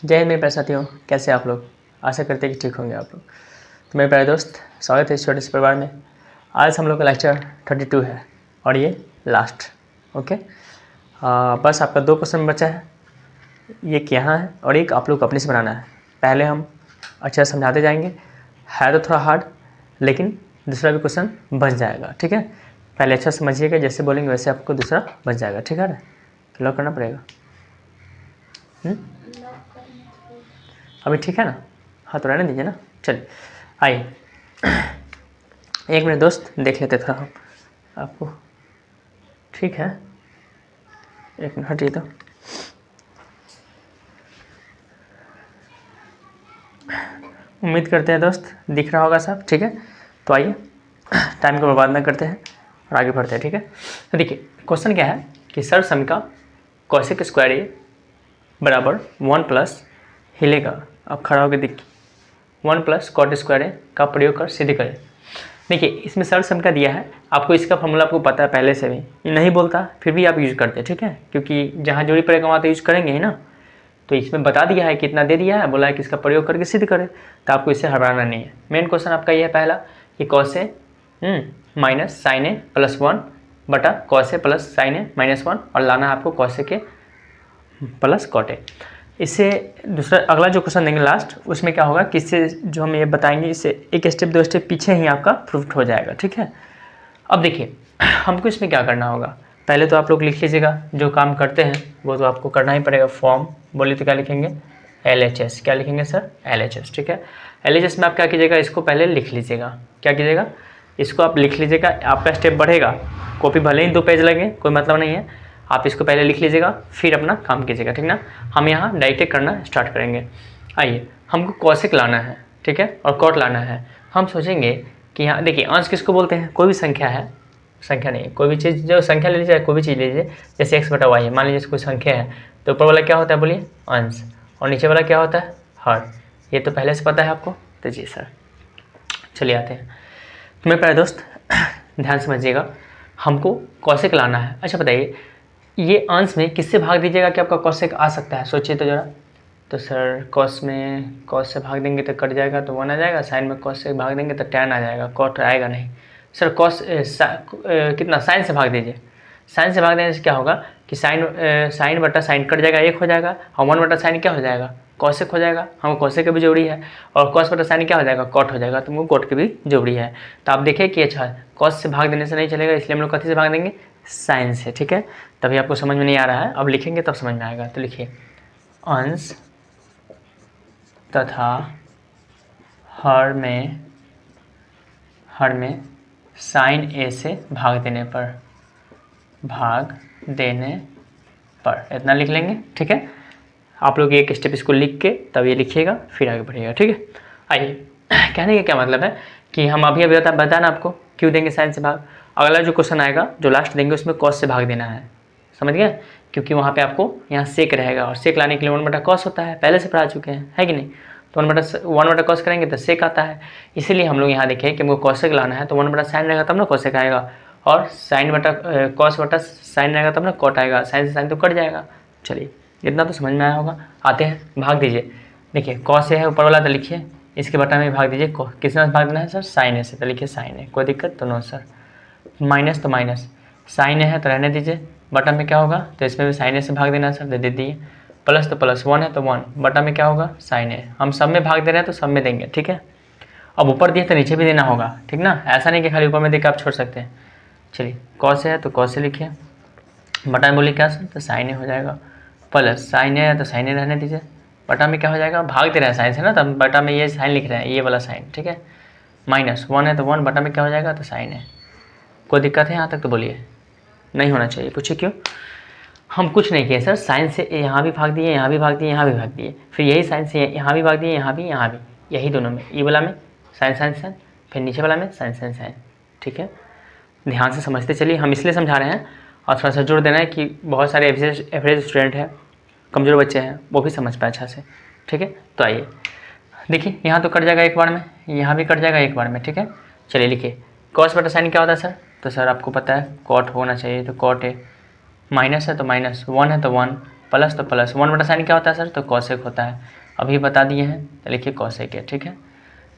जय हिंद मेरे प्यारे साथियों, कैसे आप लोग। आशा करते हैं कि ठीक होंगे आप लोग। तो मेरे प्यारे दोस्त, स्वागत है इस छोटे से परिवार में। आज हम लोग का लेक्चर 32 है और ये लास्ट। ओके, बस आपका 2 क्वेश्चन बचा है, एक यहाँ है और एक आप लोग को अपने से बनाना है। पहले हम अच्छा समझाते जाएंगे, है तो थोड़ा हार्ड, लेकिन दूसरा भी क्वेश्चन बन जाएगा। ठीक है, पहले अच्छा समझिएगा, जैसे बोलेंगे वैसे आपको दूसरा बन जाएगा। ठीक है ना, लॉक करना पड़ेगा। अभी ठीक है ना? हाँ तो रहने दीजिए ना। चलिए आइए, एक मिनट दोस्त, देख लेते थोड़ा हम आपको। ठीक है, एक मिनट हटिए तो। उम्मीद करते हैं दोस्त दिख रहा होगा सब। ठीक है, तो आइए टाइम को बर्बाद ना करते हैं और आगे बढ़ते हैं। ठीक है, तो देखिए क्वेश्चन क्या है कि सर सम का कॉसेक स्क्वायर ए बराबर 1 प्लस हिलेगा। अब खड़ा होकर देखिए 1 प्लस कॉट स्क्वायर ए का प्रयोग कर सिद्ध करें। देखिए इसमें सर सम का दिया है, आपको इसका फॉर्मूला आपको पता है पहले से भी, ये नहीं बोलता फिर भी आप यूज़ करते हैं। ठीक है, क्योंकि जहाँ जोड़ी पड़ेगा वहाँ तो यूज़ करेंगे ही ना। तो इसमें बता दिया है कितना दे दिया है, बोला है कि इसका प्रयोग करके सिद्ध करें, तो आपको इससे हराना नहीं है। मेन क्वेश्चन आपका ये है पहला कि cos A minus sign A plus 1 बटा cos A plus sign A minus 1 और लाना है आपको कॉस ए के प्लस कॉट ए। इससे दूसरा अगला जो क्वेश्चन देंगे लास्ट, उसमें क्या होगा कि इससे जो हम ये बताएंगे इससे एक स्टेप 2 स्टेप पीछे ही आपका प्रूफ हो जाएगा। ठीक है, अब देखिए हमको इसमें क्या करना होगा। पहले तो आप लोग लिख लीजिएगा, जो काम करते हैं वो तो आपको करना ही पड़ेगा। फॉर्म बोलिए तो क्या लिखेंगे, LHS। क्या लिखेंगे सर, LHS। ठीक है, LHS में आप क्या कीजिएगा, इसको पहले लिख लीजिएगा। क्या कीजिएगा, इसको आप लिख लीजिएगा, आपका स्टेप बढ़ेगा। कॉपी भले ही 2 पेज लगे, कोई मतलब नहीं है, आप इसको पहले लिख लीजिएगा फिर अपना काम कीजिएगा। ठीक ना, हम यहाँ डायरेक्ट करना स्टार्ट करेंगे। आइए, हमको कॉसेक लाना है, ठीक है, और कॉट लाना है। हम सोचेंगे कि यहाँ देखिए अंश किसको बोलते हैं, कोई भी संख्या है, संख्या नहीं कोई भी चीज़, जो संख्या ले लीजिए, कोई भी चीज़ लीजिए, जैसे x बटा वाई है, मान लीजिए कोई संख्या है, तो ऊपर वाला क्या होता है बोलिए, अंश, और नीचे वाला क्या होता है, हर। ये तो पहले से पता है आपको, तो जी सर। चलिए आते हैं, तो मेरे प्यारे दोस्त ध्यान समझिएगा, हमको कॉसेक लाना है। अच्छा बताइए, ये अंश में किससे भाग दीजिएगा कि आपका कॉसेक आ सकता है, सोचिए तो ज़रा। तो सर कॉस में कॉस से भाग देंगे तो कट जाएगा तो 1 आ जाएगा, साइन में कॉस से भाग देंगे तो tan आ जाएगा, कॉट आएगा नहीं। सर कॉस कितना, साइन से भाग दीजिए। साइन से भाग देने से क्या होगा कि साइन बटा साइन कट जाएगा, 1 हो जाएगा, और 1 बटा साइन क्या हो जाएगा, कॉसेक हो जाएगा। हमको कॉसेक की भी जरूरी है, और कॉस बटा साइन क्या हो जाएगा, कॉट हो जाएगा, तो हमको कॉट की भी जरूरी है। तो आप देखिए कि अच्छा कॉस से भाग देने से नहीं चलेगा, इसलिए हम लोग कथी से भाग देंगे, साइन से। ठीक है, तभी आपको समझ में नहीं आ रहा है, अब लिखेंगे तब समझ में आएगा। तो लिखिए अंश तथा हर में साइन ए से भाग देने पर इतना लिख लेंगे। ठीक है, आप लोग एक स्टेप इसको लिख के तब ये लिखिएगा, फिर आगे बढ़िएगा। ठीक है, आइए कहने का क्या मतलब है कि हम अभी बताना आपको क्यों देंगे साइन से भाग। अगला जो क्वेश्चन आएगा जो लास्ट देंगे उसमें कॉस से भाग देना है, समझ गए, क्योंकि वहाँ पे आपको यहाँ सेक रहेगा, और सेक लाने के लिए 1 बटा कॉस होता है, पहले से पढ़ा चुके हैं, है कि नहीं। तो 1 बटा कॉस करेंगे तो सेक आता है, इसीलिए हम लोग यहाँ देखें कि हमको कॉसेक लाना है, तो 1 बटा साइन रहेगा तब ना कॉसेक आएगा, और साइन बटा कॉस बटा साइन रहेगा तब ना कॉट आएगा, साइन से साइन तो कट जाएगा। चलिए इतना तो समझ में आया होगा। आते हैं, भाग दीजिए। देखिए कॉस ए है ऊपर वाला, तो लिखिए इसके बटा में भाग दीजिए, किसने भाग देना है सर, साइन ए से, तो लिखिए साइन ए, कोई दिक्कत तो नो सर। माइनस तो माइनस, साइन ए है तो रहने दीजिए, बटा में क्या होगा, तो इसमें भी साइन ए से भाग देना सर, दे दिए। प्लस तो प्लस, 1 है तो 1, बटा में क्या होगा, साइन ए। हम सब में भाग दे रहे हैं तो सब में देंगे। ठीक है, अब ऊपर दिए तो नीचे भी देना होगा, ठीक ना, ऐसा नहीं कि खाली ऊपर में देकर आप छोड़ सकते हैं। चलिए कॉस है तो कॉस से लिखिए, बटा में बोलिए क्या सर, तो साइन ए हो जाएगा, प्लस साइन ए है तो साइन ए रहने दीजिए, बटा में क्या हो जाएगा, भाग दे रहे हैं साइन से ना, तो बटा में ये साइन लिख रहे हैं, ये वाला साइन। ठीक है, माइनस 1 है तो 1, बटा में क्या हो जाएगा, तो साइन है। कोई दिक्कत है यहाँ तक तो बोलिए, नहीं होना चाहिए, पूछिए क्यों। हम कुछ नहीं किए सर, साइन से यहाँ भी भाग दिए, यहाँ भी भाग दिए, यहाँ भी भाग दिए, फिर यही साइन से यहाँ भी भाग दिए, यहाँ भी, यहाँ भी, यही दोनों में, ये वाला में साइन साइन साइन, फिर नीचे वाला में साइन साइन साइन। ठीक है, ध्यान से समझते चलिए, हम इसलिए समझा रहे हैं, और थोड़ा सा जोर देना है कि बहुत सारे एवरेज स्टूडेंट हैं, कमज़ोर बच्चे हैं, वो भी समझ पाए अच्छा से। ठीक है, तो आइए देखिए, यहाँ तो कट जाएगा एक बार में, यहाँ भी कट जाएगा एक बार में। ठीक है, चलिए लिखिए कॉस बटा साइन क्या होता है सर, तो सर आपको पता है कॉट होना चाहिए, तो कॉट है, माइनस है तो माइनस, 1 है तो 1, प्लस तो प्लस, 1/sin क्या होता है सर, तो कॉसेक होता है, अभी बता दिए हैं, तो लिखिए कॉसेक है, ठीक है।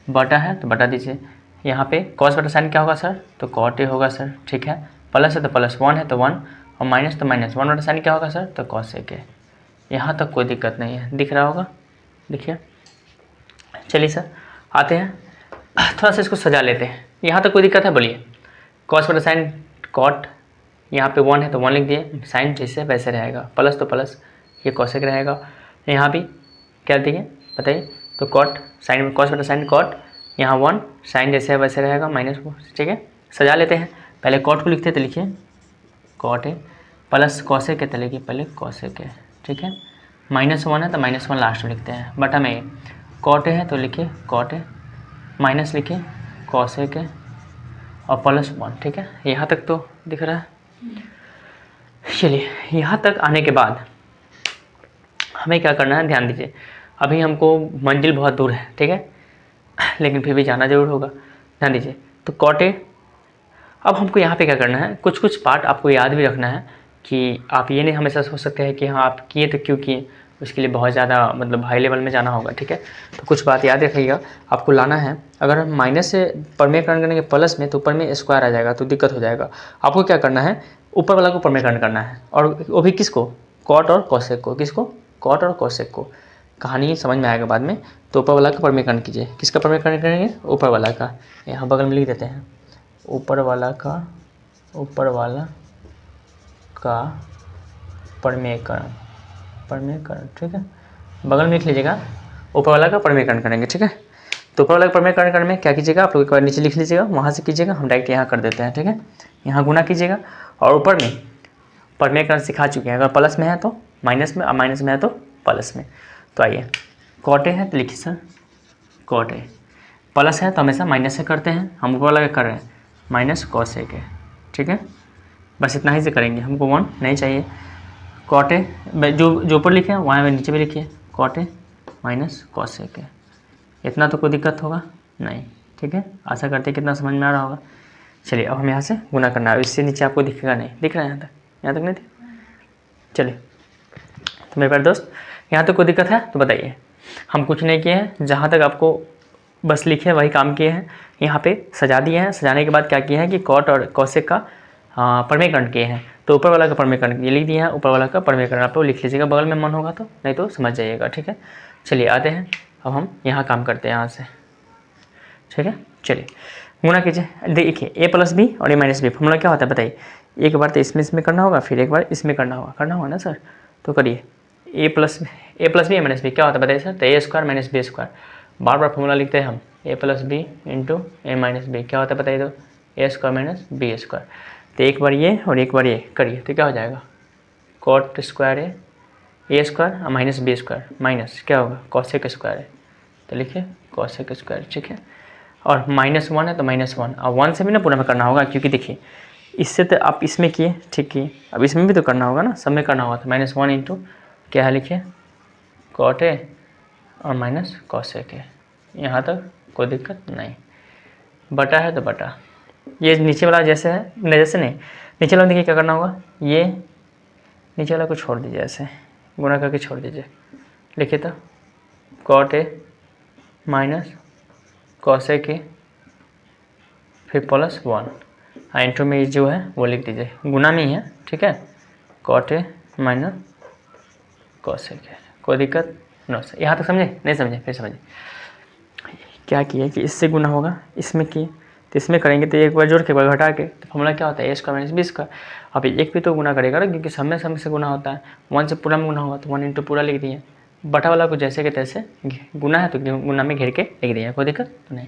बटा है तो बटा दीजिए, यहाँ पे cos/sin क्या होगा सर, तो cot होगा सर, ठीक है। प्लस है तो प्लस, 1 है तो 1, और माइनस तो माइनस, 1/sin क्या होगा सर, तो cosec है। यहाँ तक कोई दिक्कत नहीं है, दिख रहा होगा, देखिए। चलिए सर आते हैं, थोड़ा सा इसको सजा लेते हैं। यहाँ तक कोई दिक्कत है, बोलिए। cos/sin cot, यहाँ पे 1 है तो 1 लिख दिए, साइन जैसे वैसे रहेगा, प्लस तो प्लस, ये cosec रहेगा। यहाँ भी क्या दिए बताइए, तो cot साइन, cos/sin cot, यहाँ 1 साइन जैसे है वैसे रहेगा, माइनस, ठीक है। सजा लेते हैं, पहले cot को लिखते हैं तो लिखिए cot है, प्लस cosec है तो लिखिए पहले cosec है, ठीक है। -1 है तो -1 लास्ट में लिखते हैं, बटा में cot है तो लिखिए cot है, माइनस लिखिए cosec है, और +1, ठीक है। यहाँ तक तो दिख रहा है। चलिए यहाँ तक आने के बाद हमें क्या करना है, ध्यान दीजिए। अभी हमको मंजिल बहुत दूर है, ठीक है, लेकिन फिर भी जाना जरूर होगा, ध्यान दीजिए। तो cot A, अब हमको यहाँ पे क्या करना है, कुछ कुछ पार्ट आपको याद भी रखना है कि आप ये नहीं हमेशा सोच सकते हैं कि हाँ आप किए तो क्यों किए, उसके लिए बहुत ज़्यादा मतलब हाई लेवल में जाना होगा, ठीक है। तो कुछ बात याद रखिएगा, आपको लाना है। अगर हम माइनस से परमेकरण करेंगे प्लस में, तो ऊपर में स्क्वायर आ जाएगा, तो दिक्कत हो जाएगा। आपको क्या करना है, ऊपर वाला को परमेकरण करना है, और वो भी किसको, कॉट और कॉसेक को, किसको, कॉट और कॉसेक को। कहानी समझ में आएगा बाद में। तो ऊपर वाला का परमेकरण कीजिए, किसका परमेकरण करेंगे, ऊपर वाला का। यहाँ बगल में लिख देते हैं, ऊपर वाला का परमेकरण, ठीक है, बगल में लिख लीजिएगा, ऊपर वाला का परमेकरण करेंगे, ठीक है। तो ऊपर वाला का परमेकरण करने में क्या कीजिएगा, आप लोग एक बार नीचे लिख लीजिएगा, वहाँ से कीजिएगा, हम डायरेक्ट यहाँ कर देते हैं, ठीक है। यहाँ गुना कीजिएगा, और ऊपर में परमेकरण सिखा चुके हैं, अगर प्लस में है तो माइनस में, और माइनस में है तो प्लस में। तो आइए, cot A है तो लिखिए सर cot A, प्लस है तो हमेशा माइनस से करते हैं, हम ऊपर वाला कर रहे हैं माइनस cosec है, ठीक है। बस इतना ही से करेंगे, हमको 1 नहीं चाहिए। cot A जो ऊपर लिखे हैं वहाँ नीचे भी लिखिए cot A माइनस cosec है, इतना तो कोई दिक्कत होगा नहीं, ठीक है। आशा करते हैं कितना समझ में आ रहा होगा। चलिए अब हम यहाँ से गुना करना है, इससे नीचे आपको दिखेगा नहीं, दिख रहा है यहाँ तक नहीं थी। चलिए तो मेरे प्यारे दोस्त, यहाँ तक कोई दिक्कत है तो बताइए। हम कुछ नहीं किए हैं, जहाँ तक आपको बस लिखे वही काम किए हैं, यहाँ पे सजा दिए हैं। सजाने के बाद क्या किया है कि cot और cosec का परमेकरण किए हैं। तो ऊपर वाला का परमेकरण ये लिख दिया है, ऊपर वाला का परमेकरण आप लोग लिख लीजिएगा बगल में, मन होगा तो, नहीं तो समझ जाइएगा, ठीक है। चलिए आते हैं, अब हम यहाँ काम करते हैं यहाँ से, ठीक है। चलिए गुना कीजिए, देखिए a + b और a - b फॉर्मूला क्या होता है बताइए। एक बार तो इसमें करना होगा, फिर एक बार इसमें करना होगा ना सर। तो करिए, a + b a - b क्या होता है बताइए सर, तो a² - b²। बार बार फॉर्मूला लिखते हैं हम, a + b × a - b क्या होता है बताइए, तो a² - b²। तो एक बार ये और एक बार ये करिए, तो क्या हो जाएगा, cot² a² - b² माइनस क्या होगा, cosec² है, तो लिखिए cosec², ठीक है। और -1 है तो -1, और 1 से भी ना पूरा में करना होगा, क्योंकि देखिए इससे तो आप इसमें किए, ठीक किए, अब इसमें भी तो करना होगा ना, सब में करना होगा। तो -1 × क्या है लिखिए cot A और माइनस cosec है, यहाँ तक कोई दिक्कत नहीं। बटा है तो बटा, ये नीचे वाला जैसे है, जैसे नहीं, नीचे वाला देखिए क्या करना होगा, ये नीचे वाला को छोड़ दीजिए, ऐसे गुना करके छोड़ दीजिए, लिखिए तो cot A minus cosec A फिर +1, इंटू में जो है वो लिख दीजिए, गुना में ही है, ठीक है। cot A माइनस cosec है, कोई दिक्कत नो सर। यहाँ तक समझे, नहीं समझे फिर समझे। क्या किया कि इससे गुना होगा, इसमें किए तो इसमें करेंगे, तो एक बार जोड़ के एक बार घटा के, तो फॉर्मूला क्या होता है, a² - b²। अब एक भी तो गुना करेगा ना, क्योंकि सब में से गुना होता है, 1 से पूरा में गुना होगा, तो 1 × पूरा लिख दिए, बटा वाला को जैसे के तैसे, गुना है तो गुना में घेर के लिख दिया, कोई दिक्कत तो नहीं।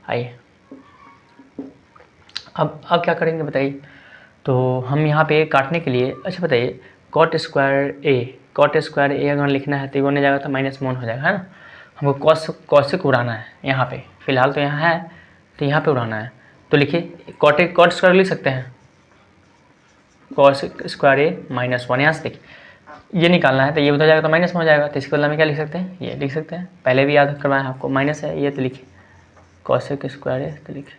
आइए अब क्या करेंगे बताइए। तो हम यहाँ पे काटने के लिए, अच्छा बताइए, cot² A अगर लिखना है तो ये होने जाएगा, तो -1 हो जाएगा, है ना। हमको cosec उड़ाना है यहाँ पे, फिलहाल तो यहाँ है, तो यहाँ पे उड़ाना है। तो लिखिए cot² लिख सकते हैं, cosec² A -1, यहाँ से देखिए ये निकालना है, तो ये उधर जाएगा तो -1 हो जाएगा, तो इसके बदले में क्या लिख सकते हैं, ये लिख सकते हैं, पहले भी याद करवाएं आपको, माइनस है ये, तो लिखिए cosec² A, तो लिखिए,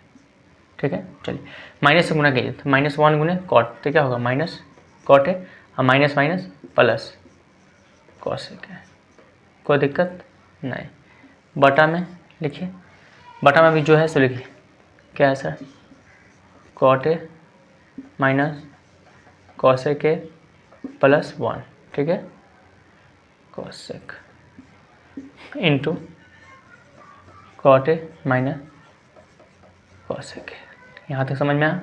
ठीक है। चलिए माइनस से गुना कीजिए, तो -1 × cot, तो क्या होगा, माइनस cot A और माइनस प्लस, कॉसेक है, कोई दिक्कत नहीं। बटा में लिखिए, बटा में भी जो है सो लिखिए, क्या है sir, cot A minus cosec A plus 1, ठीक है, cosec into cot A minus cosec. यहाँ तक समझ में आया?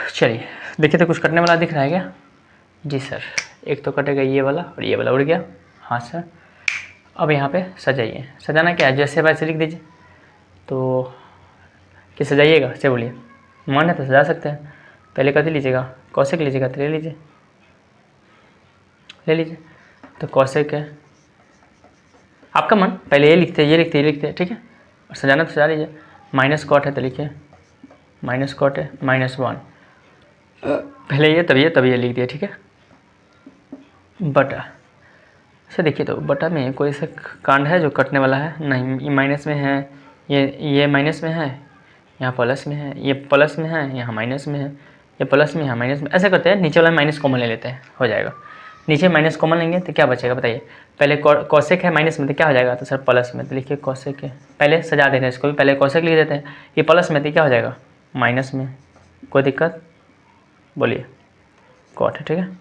चलिए देखिए, तो कुछ कटने वाला दिख रहा है क्या? जी सर, एक तो कटेगा ये वाला और ये वाला उड़ गया। हाँ सर, अब यहाँ पे सजाइए। सजाना क्या है, जैसे वैसे लिख दीजिए। तो कि सजाइएगा से बोलिए, मन है तो सजा सकते हैं। पहले कथी लीजिएगा, कॉसेक लीजिएगा तो ले लीजिए, ले लीजिए। तो कॉसेक है, आपका मन, पहले ये लिखते ये लिखते ये लिखते, ठीक है, और सजाना तो सजा लीजिए। माइनस कॉट है तो लिखिए माइनस कॉट है माइनस 1, पहले ये तब ये लिख दिया, ठीक है। बटा से देखिए, तो बटा में कोई सा कांड है जो कटने वाला है? नहीं, ये माइनस में है, ये माइनस में है, यहाँ प्लस में है, ये प्लस में है, यहाँ माइनस में है, ये प्लस में, यहाँ माइनस में। ऐसे करते हैं, नीचे वाला माइनस कॉमन ले लेते हैं, हो जाएगा। नीचे माइनस कॉमन लेंगे तो क्या बचेगा बताइए? पहले कॉसेक है माइनस में तो क्या हो जाएगा? तो सर प्लस में, तो लिखिए कॉसेक है। पहले सजा देते हैं इसको भी, पहले कॉसेक लिख देते हैं। ये प्लस में तो क्या हो जाएगा? माइनस में, कोई दिक्कत? बोलिए, कॉट है, ठीक है।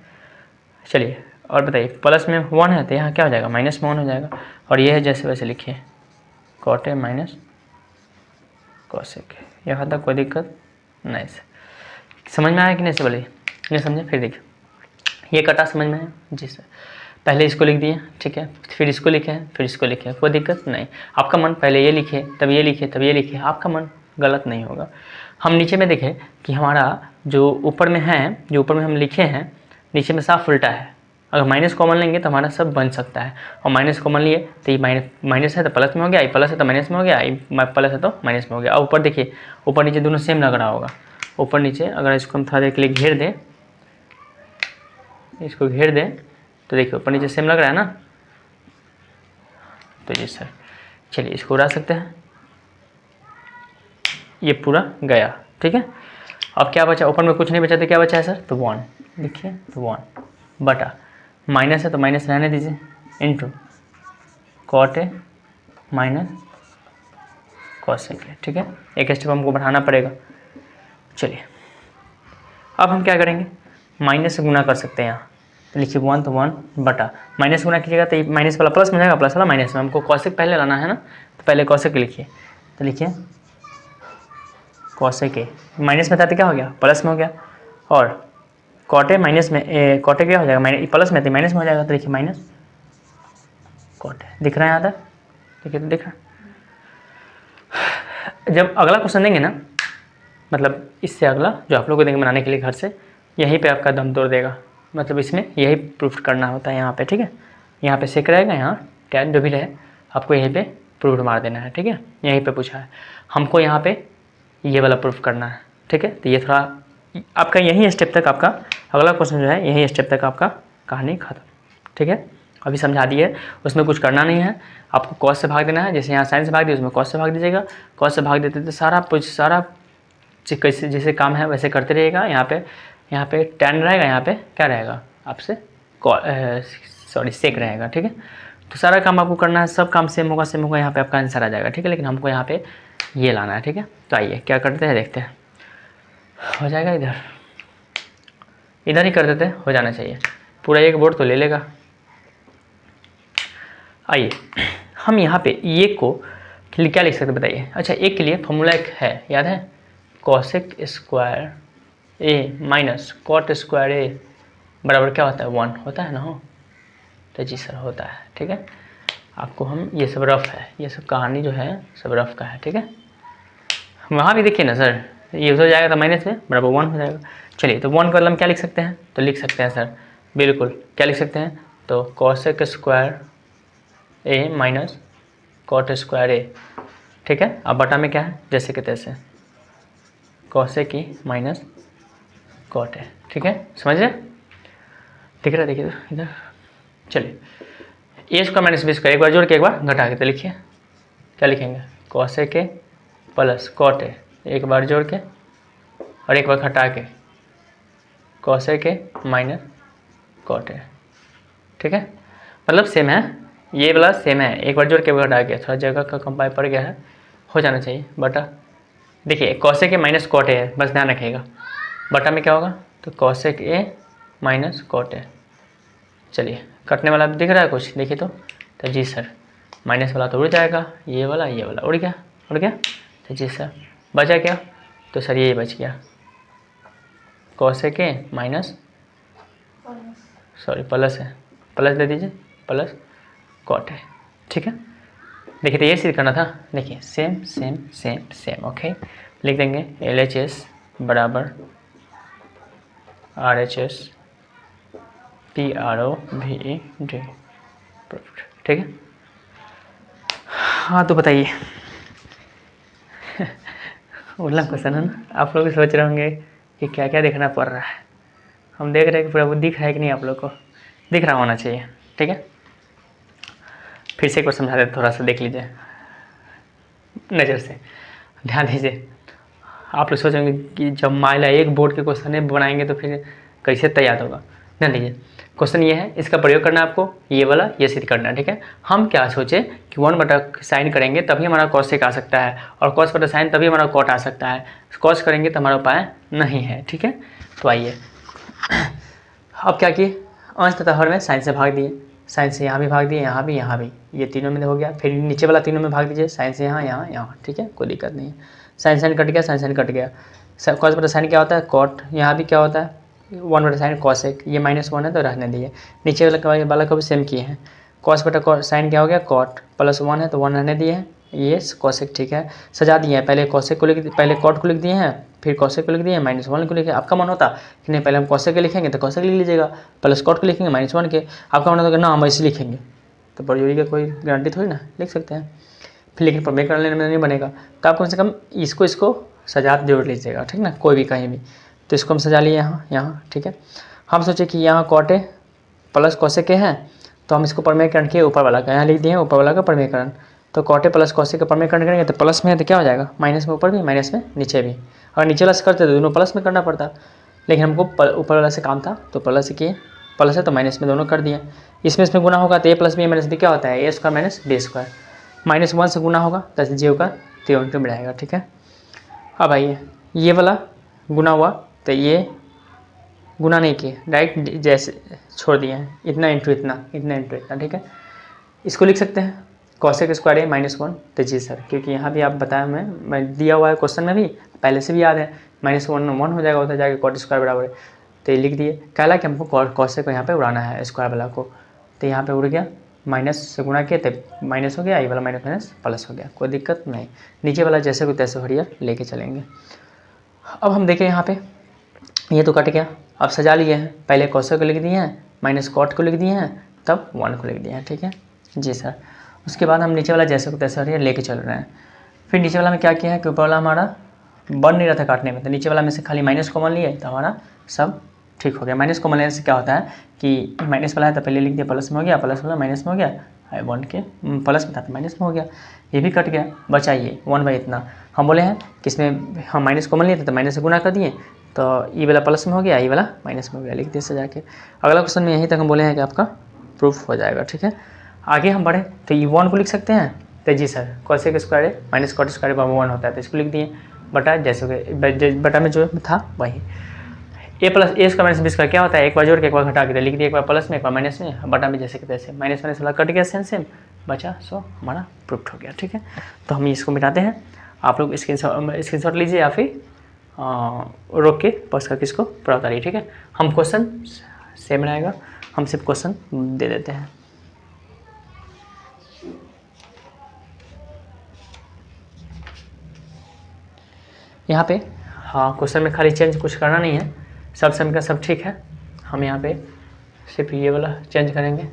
चलिए और बताइए, प्लस में 1 है तो यहाँ क्या हो जाएगा? माइनस में 1 हो जाएगा। और ये है जैसे वैसे लिखिए, कॉट है माइनस कॉसेक है। यहाँ तक कोई दिक्कत नहीं। समझ में आया कि नहीं से बोलिए? नहीं समझे? फिर देखिए, ये कटा समझ में है? जी सर। पहले इसको लिख दिए, ठीक है, फिर इसको लिखे, फिर इसको लिखे, कोई दिक्कत नहीं। आपका मन पहले ये लिखे तब ये लिखे तब ये लिखे, आपका मन गलत नहीं होगा। हम नीचे में देखें कि हमारा जो ऊपर में है, जो ऊपर में हम लिखे हैं, नीचे में साफ उल्टा है। अगर माइनस कॉमन लेंगे तो हमारा सब बन सकता है, और माइनस कॉमन लिए तो ये माइनस है तो प्लस में हो गया, ये प्लस है तो माइनस में हो गया, ये प्लस है तो माइनस में हो गया। और ऊपर देखिए, ऊपर नीचे दोनों सेम लग रहा होगा। ऊपर नीचे अगर इसको हम थोड़ा देर के लिए घेर दें, इसको घेर दें तो देखिए ऊपर नीचे सेम लग रहा है ना। तो जी सर, चलिए इसको उड़ा सकते हैं, ये पूरा गया, ठीक है। अब क्या बचा? ऊपर में कुछ नहीं बचा तो क्या बचा है सर? तो 1 लिखिए, तो 1 बटा माइनस है तो माइनस रहने दीजिए, into cot A minus cosec है, ठीक है। एक स्टेप हमको बढ़ाना पड़ेगा। चलिए अब हम क्या करेंगे, माइनस से गुना कर सकते हैं। यहाँ तो लिखिए 1 तो 1 बटा माइनस गुना कीजिएगा तो माइनस वाला प्लस में जाएगा, प्लस वाला माइनस में। हमको कॉसेक पहले लाना है ना, तो पहले कॉसेक लिखिए। तो लिखिए कॉसेक ए, माइनस में था तो क्या हो गया? प्लस में हो गया। और कॉटे माइनस में, कॉटे क्या हो जाएगा? प्लस में तो माइनस में हो जाएगा। तो देखिए माइनस कॉटे, दिख रहा है यहाँ तक? देखिए तो दिख रहा है। जब अगला क्वेश्चन देंगे ना, मतलब इससे अगला जो आप लोग को देंगे बनाने के लिए घर से, यहीं पे आपका दम तोड़ देगा। मतलब इसमें यही प्रूफ करना होता है यहाँ पे, ठीक है। यहाँ पे सेक रहेगा, यहाँ टैन जो भी रहे आपको यहीं पे प्रूफ मार देना है, ठीक है। यहीं पे पूछा है हमको, यहाँ पे ये वाला प्रूफ करना है, ठीक है। तो ये थोड़ा आपका यही स्टेप तक, आपका अगला क्वेश्चन जो है यही स्टेप तक आपका कहानी खत्म, ठीक है। अभी समझा दिए, उसमें कुछ करना नहीं है, आपको कॉस से भाग देना है। जैसे यहाँ साइन से भाग दिए, उसमें कॉस से भाग दीजिएगा। कॉस से भाग देते तो सारा कैसे जैसे काम है वैसे करते रहिएगा। यहाँ पे टैन रहेगा, यहाँ पे क्या रहेगा आपसे, सेक रहेगा, ठीक है। तो सारा काम आपको करना है, सब काम सेम होगा, यहाँ पे आपका आंसर आ जाएगा, ठीक है। लेकिन हमको यहाँ पे ये लाना है, ठीक है। तो आइए क्या करते हैं, देखते हैं। हो जाएगा इधर ही कर देते हैं, हो जाना चाहिए। पूरा एक बोर्ड तो ले लेगा। आइए हम यहाँ पे ये को क्या लिख सकते बताइए? अच्छा, एक के लिए फॉर्मूला एक है, याद है, कॉसेक स्क्वायर ए माइनस कॉट स्क्वायर ए बराबर क्या होता है? 1 होता है ना। हो तो जी सर होता है, ठीक है। आपको हम ये सब रफ है, ये सब कहानी जो है सब रफ का है, ठीक है। वहाँ भी देखिए ना सर, ये हो जाएगा तो माइनस में बराबर 1 हो जाएगा। चलिए तो 1 का मतलब क्या लिख सकते हैं? तो लिख सकते हैं सर, बिल्कुल क्या लिख सकते हैं? तो कॉसेक स्क्वायर ए माइनस कॉट स्क्वायर ए, ठीक है। अब बटा में क्या है? जैसे कि तैसे कॉसेक ई माइनस कॉट है, ठीक है। समझ रहे? दिख रहा है? देखिए इधर। चलिए ए स्क्वायर माइनस बी स्क्वायर, एक बार जोड़ के एक बार घटा के, तो लिखिए क्या लिखेंगे? Cosec A plus cot A, एक बार जोड़ के और एक बार घटा के, cosec A minus cot A, ठीक है, मतलब सेम है, ये वाला सेम है, एक बार जोड़ के घटा गया, थोड़ा जगह का कम पड़ गया है, हो जाना चाहिए बटा। देखिए cosec A minus cot A है, बस ध्यान रखिएगा, बटा में क्या होगा तो cosec A minus cot A. चलिए कटने वाला दिख रहा है कुछ, देखिए तो जी सर, माइनस वाला तो उड़ जाएगा, ये वाला उड़ गया तो जी सर बचा क्या, तो सर यही बच गया, cosec A minus, sorry plus है, प्लस दे दीजिए, प्लस कॉट है, ठीक है। देखिए तो ये सिद्ध करना था, देखिए same same same same, okay, लिख देंगे LHS बराबर RHS PROVED, ठीक है। हाँ तो बताइए उल्ला क्वेश्चन है ना, आप लोग भी सोच रहे होंगे कि क्या क्या देखना पड़ रहा है, हम देख रहे हैं कि पूरा वो दिख रहा है कि नहीं, आप लोग को दिख रहा होना चाहिए, ठीक है। फिर से एक बार समझा देते, थोड़ा सा देख लीजिए नज़र से, ध्यान दीजिए। आप लोग सोचेंगे कि जब माइला एक बोर्ड के क्वेश्चन बनाएंगे तो फिर कैसे तैयार होगा, ध्यान दीजिए। क्वेश्चन ये है, इसका प्रयोग करना है आपको, ये वाला ये सिद्ध करना है, ठीक है। हम क्या सोचे कि 1 बटा साइन करेंगे तभी हमारा कॉसेक आ सकता है, और कॉस बटा साइन तभी हमारा कॉट आ सकता है, कॉस करेंगे तो हमारा उपाय नहीं है, ठीक है। तो आइए अब क्या किए, अंश तथा हर में साइन से भाग दिए, साइन से यहाँ भी भाग दिए, यहाँ भी, ये तीनों में हो गया, फिर नीचे वाला तीनों में भाग दीजिए, साइन से यहाँ, ठीक है, कोई दिक्कत नहीं है। साइन कट गया, साइन कट गया, कॉस बटा साइन क्या होता है कॉट, यहाँ भी क्या होता है 1 बटा साइन कॉसेक, ये -1 है तो रहने दिए, नीचे वाला को भी सेम किए हैं, कॉस बटा साइन क्या हो गया कॉट, +1 है तो 1 रहने दिए हैं, ये कॉसेक, ठीक है। सजा दिए हैं, पहले कॉसेक को लिख, पहले कॉट को लिख दिए हैं, फिर कॉसेक को लिख दिए, -1 को लिखे। आपका मन होता कि नहीं पहले हम कॉसेक के लिखेंगे तो कॉसेक लिख लीजिएगा, प्लस कॉट को लिखेंगे -1 के, आपका मन होता कि ना हम ऐसे लिखेंगे, तो बड़ी का कोई गारंटी थोड़ी ना, लिख सकते हैं। फिर लेकिन प्रमेय कर लेने में नहीं बनेगा, तो आप कम से कम इसको सजा जोड़ लीजिएगा, ठीक ना, कोई भी कहीं भी। तो इसको हम सजा लिए यहाँ, ठीक है। हम सोचे कि यहाँ cot A plus cosec A है, तो हम इसको प्रमेयकरण किए ऊपर वाला का, यहाँ लिख दिए ऊपर वाला का प्रमेयकरण, तो कॉट ए प्लस कॉसेक का प्रमेयकरण करेंगे तो प्लस में है तो क्या हो जाएगा, माइनस में ऊपर भी, माइनस में नीचे भी। अगर नीचे वाला से करते तो दोनों प्लस में करना पड़ता, लेकिन हमको ऊपर वाला से काम था तो प्लस से किए, प्लस है तो माइनस में दोनों कर दिए। इसमें गुना होगा तो ए प्लस बी माइनस बी क्या होता है, ए स्क्वायर माइनस बी स्क्वायर, -1 से गुना होगा तो जी होगा तो में रहेगा, ठीक है। अब आइए ये वाला गुना हुआ तो ये गुना नहीं किए, डायरेक्ट जैसे छोड़ दिए हैं, इतना इंटू इतना, ठीक है। इसको लिख सकते हैं कॉसेक स्क्वायर ए -1, तो जी सर, क्योंकि यहाँ भी आप बताया मैं दिया हुआ है क्वेश्चन में भी, पहले से भी याद है, -1 हो जाएगा, होता जाएगा कॉट स्क्वायर बराबर, तो ये लिख दिए। कहला कि हमको कॉसेक को यहाँ पे उड़ाना है स्क्वायर वाला को, तो यहाँ पे उड़ गया, माइनस से गुणा किया तो माइनस हो गया, ये वाला माइनस प्लस हो गया, कोई दिक्कत नहीं। नीचे वाला जैसे को तैसे हरियर लेके चलेंगे। अब हम देखें यहाँ पे ये तो कट गया, अब सजा लिए हैं, पहले कॉसेक को लिख दिए हैं, माइनस कॉट को लिख दिए हैं, तब 1 को लिख दिए हैं, ठीक है जी सर। उसके बाद हम नीचे वाला जैसे को तैसे हरियर लेके चल रहे हैं। फिर नीचे वाला में क्या किया है कि ऊपर वाला हमारा बन नहीं रहा था काटने में, तो नीचे वाला में से खाली माइनस कॉमन लिए तो हमारा सब ठीक हो गया। माइनस कॉमन लेने से क्या होता है कि माइनस वाला है तो पहले लिख दिया प्लस में हो गया, प्लस वाला माइनस में हो गया, 1 के प्लस में था तो माइनस में हो गया, ये भी कट गया, बचा ये 1 बाई इतना। हम बोले हैं कि इसमें हम माइनस कॉमन लिए थे तो माइनस से गुना कर दिए, तो ये वाला प्लस में हो गया, ये वाला माइनस में हो गया, लिख दिए सजा के। अगला क्वेश्चन में यहीं तक हम बोले हैं कि आपका प्रूफ हो जाएगा, ठीक है। आगे हम बढ़े तो ये 1 को लिख सकते हैं, तो जी सर कॉसेक स्क्वायर है माइनस कॉट स्क्वायर पर 1 होता है, तो इसको लिख दिए बटा जैसे बटा में जो था वही, ए प्लस ए स्क्वायर माइनस बी स्क्वायर क्या होता है, एक बार जोड़ के एक बार घटा के लिख दिया, एक बार प्लस में एक बार माइनस में, बटा में जैसे कि तैसे, माइनस वाला कट गया सेम बचा, सो हमारा प्रूफ हो गया, ठीक है। तो हम इसको मिटाते हैं, आप लोग स्क्रीनशॉट लीजिए या फिर रोक के पॉज करके इसको पूरा उतारिए, ठीक है। हम क्वेश्चन सेम रहेगा, हम सिर्फ क्वेश्चन दे देते हैं। यहाँ पे हाँ क्वेश्चन में खाली चेंज कुछ करना नहीं है, सब सेम का सब ठीक है, हम यहाँ पे सिर्फ ये वाला चेंज करेंगे,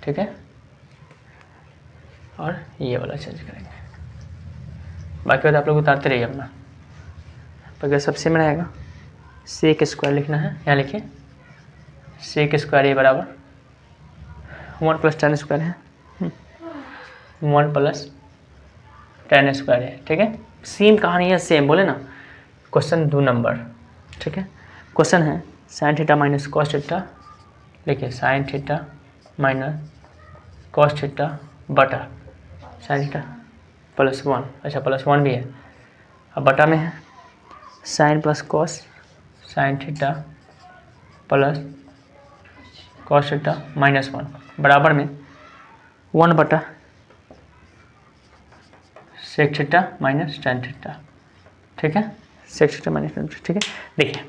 ठीक है, और ये वाला चेंज करेंगे, बाकी बात आप लोग उतारते रहिए अपना, बाकी सब सेम रहेगा। सेक स्क्वायर लिखना है, यहाँ लिखिए सेक स्क्वायर ये बराबर 1 + tan स्क्वायर है, 1 + tan स्क्वायर है, ठीक है। सेम कहानी है, सेम बोले ना, क्वेश्चन 2 नंबर, ठीक है। क्वेश्चन है sin theta minus cos theta, देखिए sin theta minus cos theta बटा साइन थीटा प्लस 1। अच्छा प्लस 1 भी है, अब बटा में है sine plus cos sine theta plus cos theta minus 1 बराबर में 1 बटा sec theta minus tan theta. ठीक है, sec theta minus tan theta. ठीक है, देखिए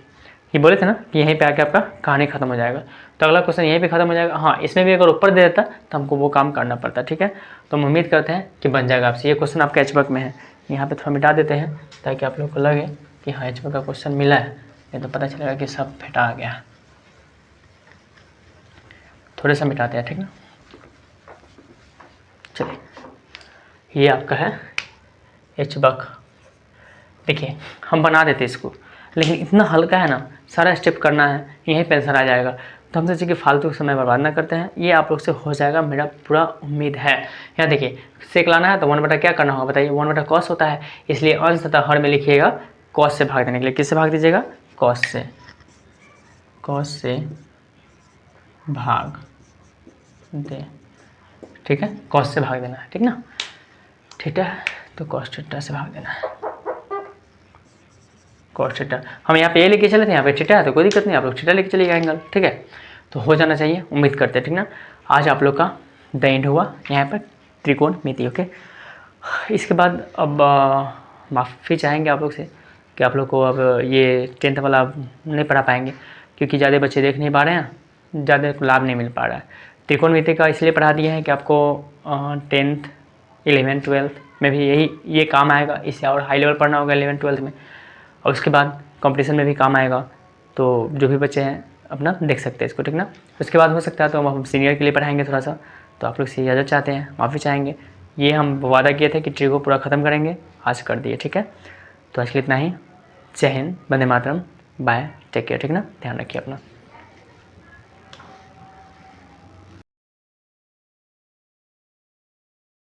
ये बोले थे ना कि यहीं पे आके आपका कहानी खत्म हो जाएगा, तो अगला क्वेश्चन यहीं पे खत्म हो जाएगा। हाँ, इसमें भी अगर ऊपर दे देता तो हमको वो काम करना पड़ता। ठीक है, तो हम उम्मीद करते हैं कि बन जाएगा आपसे। ये क्वेश्चन आपके एचबक में है, यहाँ पे थोड़ा मिटा देते हैं ताकि आप लोग को लगे कि हाँ एचबक का क्वेश्चन मिला है, नहीं तो पता चलेगा कि सब फेटा आ गया। थोड़े सा मिटाते हैं, ठीक ना। चलिए, ये आपका है एचबक। देखिए हम बना देते इसको, लेकिन इतना हल्का है ना, सारा स्टेप करना है, यहीं पे आंसर आ जाएगा। तो हम सोचे कि फालतू समय बर्बाद ना करते हैं, ये आप लोग से हो जाएगा, मेरा पूरा उम्मीद है। यहाँ देखिए सेक लाना है तो 1 बटा क्या करना होगा बताइए, 1 बटा कॉस होता है, इसलिए अंश तथा हर में लिखिएगा कॉस से भाग देने के लिए। किससे भाग दीजिएगा, कॉस से, कॉस से भाग दे। ठीक है, कॉस से भाग देना है, ठीक ना। थीटा है तो कॉस थीटा से भाग देना है, कॉस थीटा। हम यहाँ पे ये लेके चले थे, यहाँ पे थीटा है तो कोई दिक्कत नहीं, आप लोग थीटा लेके चलिएगा एंगल। ठीक है, तो हो जाना चाहिए, उम्मीद करते हैं। ठीक ना, आज आप लोग का द एंड हुआ यहाँ पर त्रिकोणमिति। ओके, इसके बाद अब माफ़ी चाहेंगे आप लोग से कि आप लोग को अब ये 10th वाला नहीं पढ़ा पाएंगे, क्योंकि ज़्यादा बच्चे देख नहीं पा रहे हैं, ज़्यादा लाभ नहीं मिल पा रहा है। त्रिकोणमिति का इसलिए पढ़ा दिया है कि आपको 10th 11th 12th में भी ये काम आएगा, इससे और हाई लेवल पढ़ना होगा 11th 12th में, और उसके बाद कंपटीशन में भी काम आएगा। तो जो भी बच्चे हैं अपना देख सकते हैं इसको, ठीक ना। उसके बाद हो सकता है तो हम सीनियर के लिए पढ़ाएंगे थोड़ा सा, तो आप लोग से इजाज़त चाहते हैं, माफ़ी चाहेंगे। ये हम वादा किए थे कि ट्री को पूरा ख़त्म करेंगे, आज कर दिए। ठीक है, तो आज के लिए इतना ही। जय Hind, Vande Mataram, bye, take care. ठीक ना, ध्यान रखिए अपना।